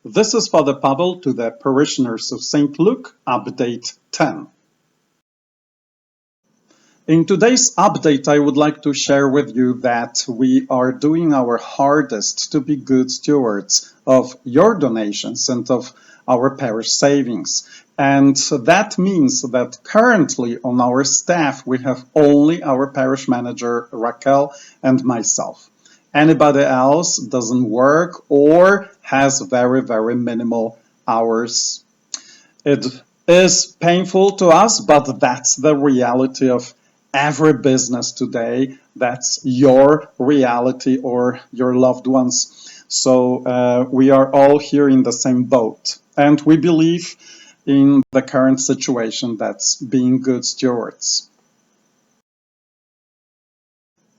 This is Father Pavel to the parishioners of St. Luke, Update 10. In today's update, I would like to share with you that we are doing our hardest to be good stewards of your donations and of our parish savings. And that means that currently on our staff, we have only our parish manager, Raquel, and myself. Anybody else doesn't work or has very, very minimal hours. It is painful to us, but that's the reality of every business today. That's your reality or your loved ones. So we are all here in the same boat. And we believe in the current situation that's being good stewards.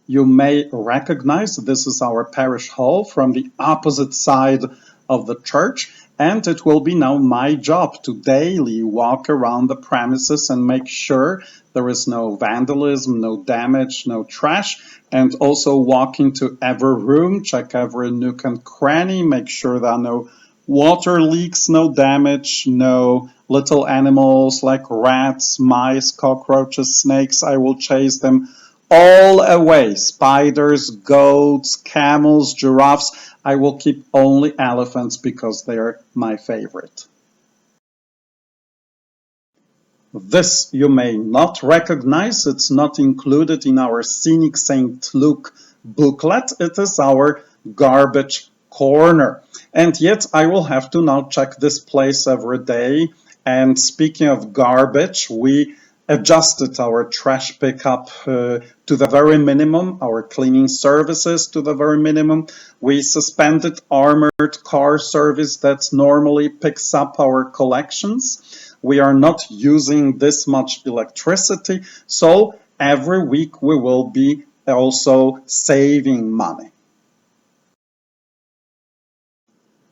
You may recognize this is our parish hall from the opposite side of the church, and it will be now my job to daily walk around the premises and make sure there is no vandalism, no damage, no trash, and also walk into every room, check every nook and cranny, make sure there are no water leaks, no damage, no little animals like rats, mice, cockroaches, snakes. I will chase them all away. Spiders, goats, camels, giraffes. I will keep only elephants because they're my favorite. This you may not recognize. It's not included in our Scenic St. Luke booklet. It is our garbage corner. And yet I will have to now check this place every day. And speaking of garbage, we adjusted our trash pickup to the very minimum, our cleaning services to the very minimum. We suspended armored car service that normally picks up our collections. We are not using this much electricity, so every week we will be also saving money.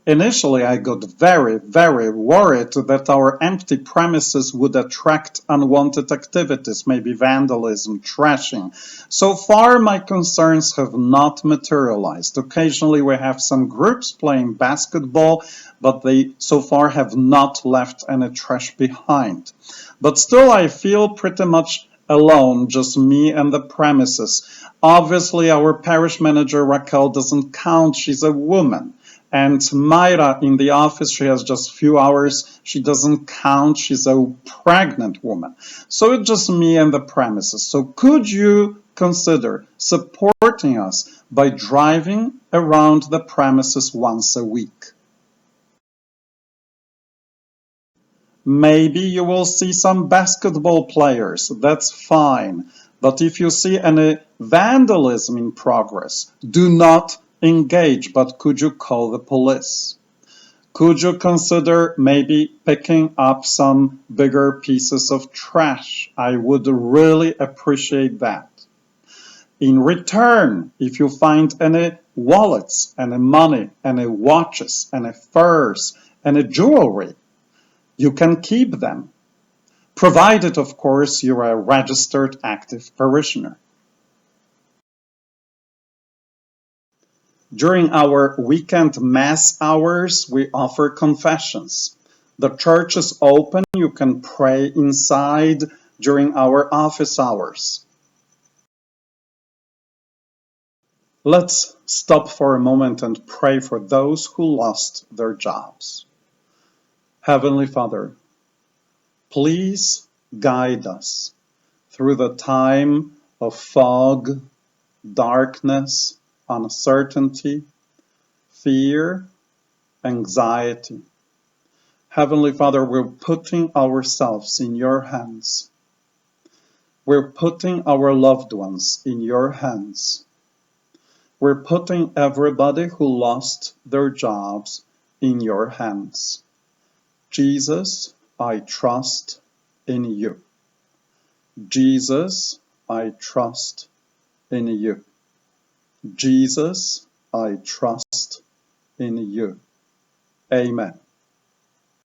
Initially, I got very, very worried that our empty premises would attract unwanted activities, maybe vandalism, trashing. So far, my concerns have not materialized. Occasionally, we have some groups playing basketball, but they so far have not left any trash behind. But still, I feel pretty much alone, just me and the premises. Obviously, our parish manager, Raquel, doesn't count. She's a woman. And Myra in the office, she has just few hours. She doesn't count. She's a pregnant woman. So it's just me and the premises. So could you consider supporting us by driving around the premises once a week? Maybe you will see some basketball players. That's fine. But if you see any vandalism in progress, do not engage, but could you call the police? Could you consider maybe picking up some bigger pieces of trash? I would really appreciate that. In return, if you find any wallets, any money, any watches, any furs, any jewelry, you can keep them, provided, of course, you're a registered active parishioner. During our weekend mass hours, we offer confessions. The church is open. You can pray inside during our office hours. Let's stop for a moment and pray for those who lost their jobs. Heavenly Father, please guide us through the time of fog, darkness, uncertainty, fear, anxiety. Heavenly Father, we're putting ourselves in your hands. We're putting our loved ones in your hands. We're putting everybody who lost their jobs in your hands. Jesus, I trust in you. Jesus, I trust in you. Jesus, I trust in you. Amen.